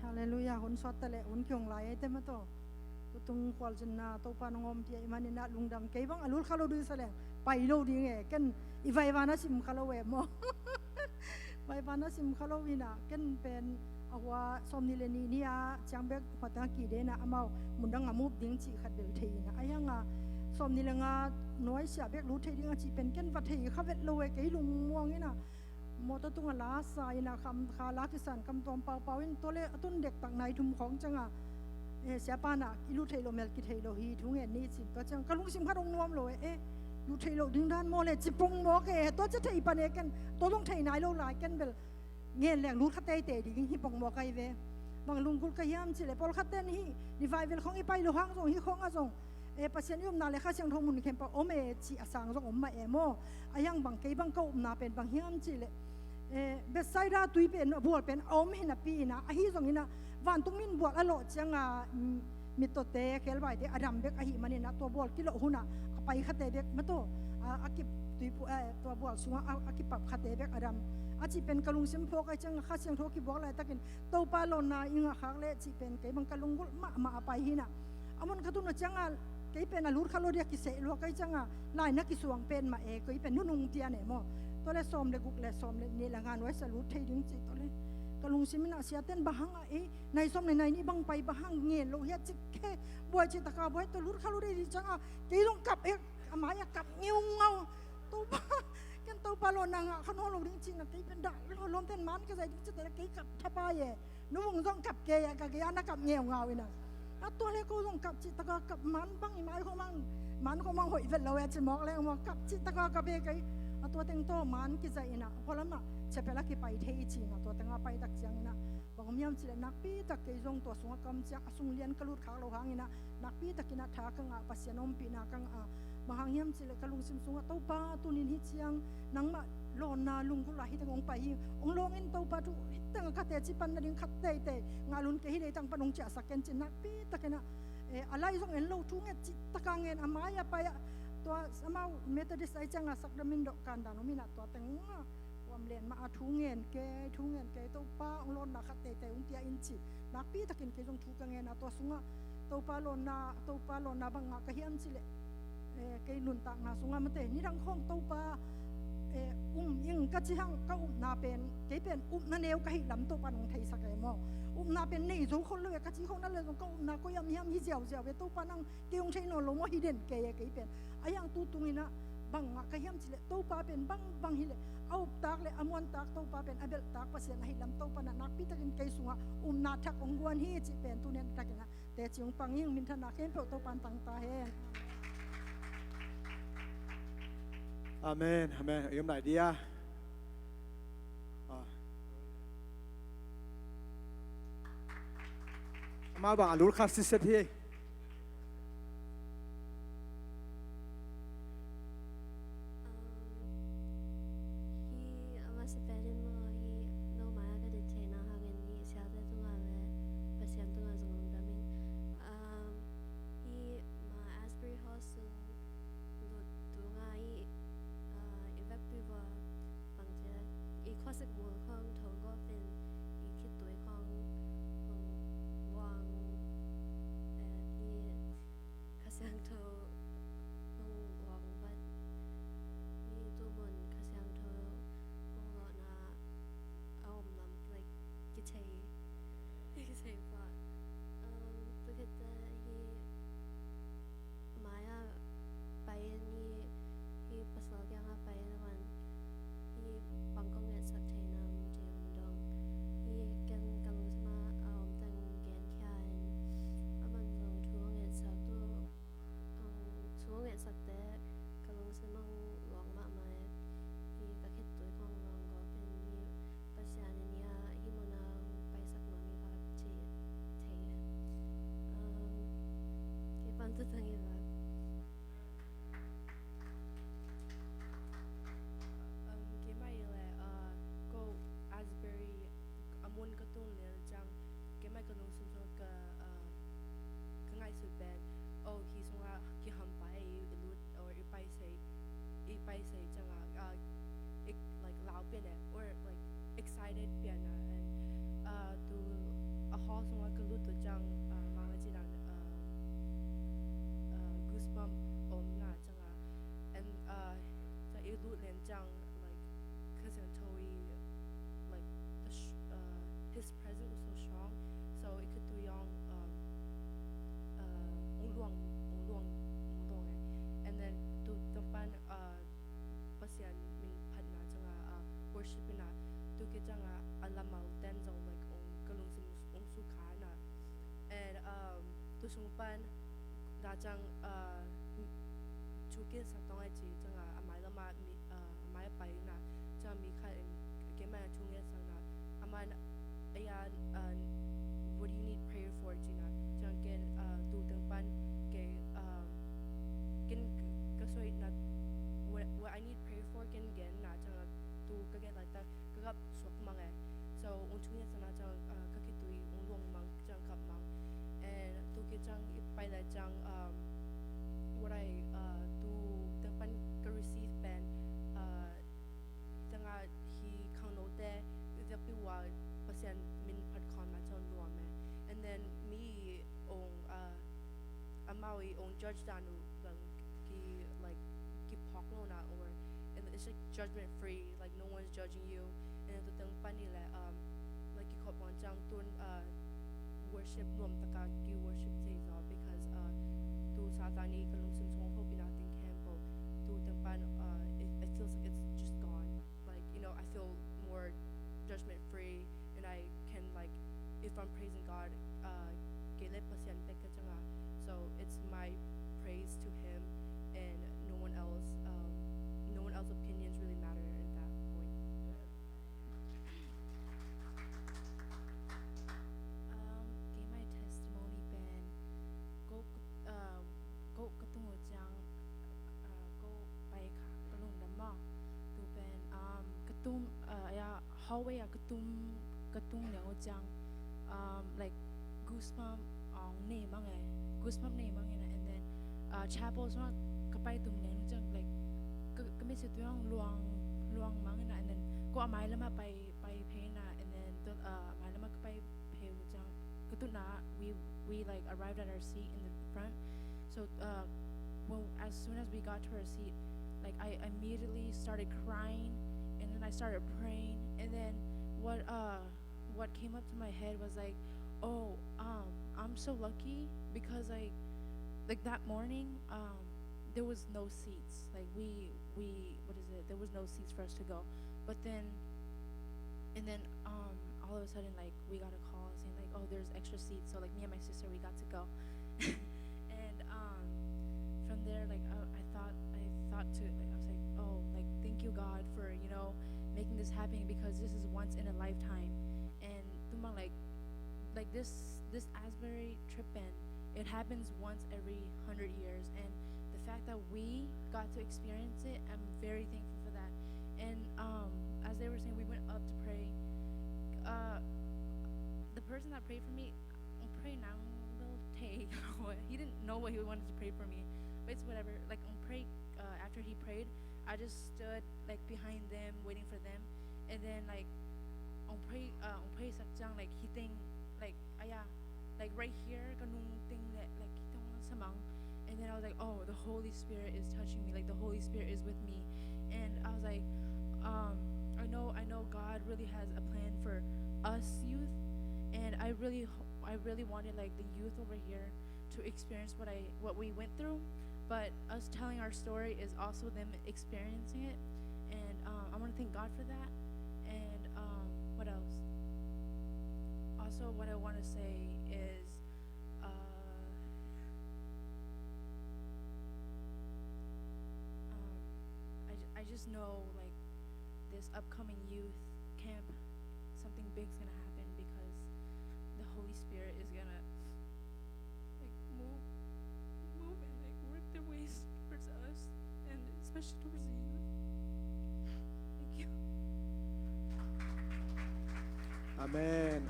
hallelujah hun sot tale hun kyong lai te ma to tung kwal jinna to pa ngom ti manina lungdam ke bang alul khalo du sale pai lo di nge ken ivai wana sim khalo we mo vai wana sim khalo wina ken pen awa somni le ni nia changbek phata ki de na amau mundang amup ding chi khat bel theina ayanga somni le nga noi sia bek lu thei ding chi pen ken va thei khavet lo we ke lung muang ina moto tunga la sa ina kham kha la kisan kam tom pau pau in tole atun dek tak nai thum khong changa sia pa na ilu thei lo mel ki thei lo hi thunge ni chin to chang kalung sim kharong nuam lo lu thei lo ding dan mo le chipung mo ke to cha thei pa ne ken to long thei nai lo lai ken bel nghe leng lu khate te di hi pong mo kai ve bang lung kul ka yam chi le pol khaten hi revival khong i pai lo hang zong hi khong a zong pasien yum na le kha siang thong mun khem pa ome chi asang zong om ma emo ayang bang ke bang ko na pen bang hiam chi le besaida tui pen bual pen om hina pi na a hi zong ina van tung min bual alo changa mitote khel bai de adam bek a hi manina to bual kilo huna pai khate bek mato akip tui pu to bual sunga akip pap khate bek adam achi pen kalung sim phok ai chang kha siang thoki bok lai takin to pa lon na inga khak le chi pen ke bang kalung gul ma pai hina amon khatu na changa ke pen alur khalo dia ki se lo kai changa lai na ki suang pen ma e ko pen nunung tia ne mo to le som le guk le som le ni la ngan wai salut thei ding chi to le kalung simina sia ten bahang a nai som ne nai ni bang pai bahang nge lo ya chi ke boy chi taka boy to lur khalo ri changa ke long kap e amaya kap ngiu ngau to ba ken to pa lo na nga khan ho lo ding chi na ke pen da lo lom ten man ke sai chi te ke kap thapa ye nu mong zong kap ke ya ka ke ana kap ngeu ngau ina a to le ko zong kap chi taka kap man bang i mai ho mang man ko mang hoi vet lo ya chi mok le mo kap chi taka kap e ke a to teng to man ki za ina holama chepela ki pai thei chi na to tanga pai tak chang ina bang miam chi le nak pi tak ke zong to sunga kam cha asung lian kalut khak lo hang ina nak pi takina tha ka nga pasianom pi na kang a mahang yam chi le kalung sim sunga to pa tunin hi chiang nang ma lon na lung ku la hi tang ong pai hi ong long in to pa tu tang ka te chi pan na ding khat te te ngalun ke hi le tang panong cha saken chi nak pi takena alai zong en lo thu nge chi takang en amaya pa ya to samau methodist ai changa sakramin do kan da no mina to teng wam len ma thu ngen ke to pa ong lon na khat te te ong tia in chi nak pi takin ke jong thu ka nge na to sunga to pa lon na bang ka hiam chi le ke lun ta nga sunga mate ni rang khong to pa ing ka chi hang ka na pen ke pen na neu ka hi lam to pa nong thei sa ke mo na pen nei zo khol le ka chi khong na le ka na ko yam hiam hi jiao jiao ve to pa nang ke ong thei no lo mo hi den ke pen ayang tu tungina bang ka hiam chi le to pa pen bang hi le au tak le amon tak to pa pen abel tak pa se na hi lam to pa na nak pi takin ke sunga na thak ong guan hi chi pen tu nen takina te chiung panging min thana kem pe to pan tang ta he Amen, amen. Yếm lại đi à. Mà bạn lúa khát xích hi. Or like excited piano and to a chunga kalut to jang mga jinan goosebump na changa and sa ilu len jang like cousin Toei like his presence was so strong so it could do young ung luang and then to tampan pasian min phat na changa worship na to ke changa alamal ten zo like kalung sim su kha na and to sumpan da chang chu ke sa tong ai chi changa amai lama mi amai pai na cha mi kha ke ma chung ye sang na aman aya what do you need prayer for Gina chang ken tu tampan ke ken kasoi na what I need prayer for ken gen na chang tu ka get like that ka gap swak mang eh so un chung ye sang na chang ka ki tui un long mang chang kap mang and tu ke chang pai la chang what I tu tampan ka receive pen changa he khang no te the pi wa pasian min phat khon ma chon luam eh and then me on amawi on judge danu lang ki like ki poklo na or and it's like judgment free like no one's judging you and to tang pani la like ki khop on jang tun worship nom taka ki worship says because tu satani kalung sim song hope in nothing campo tu tang pan it feels like it's just gone like you know I feel more judgment free and I can like if I'm praising God gele pasian pekka changa so it's my praise to him and no one else opinions really matter at that point gave my testimony ben go go katungo jang go pai kha kalung da ma tu ben katum ya hallway katung ne o jang like goosebump name mang eh goosebump name mang and then chapel so kapai tum ne jang like kami se tu yang luang mang na and then ko amai lama pai pay na and then amai lama kapai pay jang katuna we like arrived at our seat in the front so well as soon as we got to our seat like I immediately started crying and then I started praying and then what came up to my head was like oh I'm so lucky because like that morning there was no seats like we what is it there was no seats for us to go but then and then all of a sudden like we got a call saying like oh there's extra seats so like me and my sister we got to go and from there like I thought to like I was like oh like thank you God for you know making this happen because this is once in a lifetime and tumang like this Asbury trip in it happens once every 100 years and the fact that we got to experience it I'm very thankful for that and as they were saying we went up to pray the person that prayed for me pray now little take he didn't know what he wanted to pray for me but it's whatever like pray after he prayed I just stood like behind them waiting for them and then like on pray sakjang like he think like like right here kanung thing that like kitang samang and then I was like oh the Holy Spirit is touching me like the Holy Spirit is with me and I was like I know God really has a plan for us youth and I really wanted like the youth over here to experience what we went through but us telling our story is also them experiencing it and I want to thank God for that and what else also what I want to say is I just know like this upcoming youth camp something big's gonna happen because the Holy Spirit is gonna like move and like work their ways towards us and especially towards the youth. Thank you. Amen.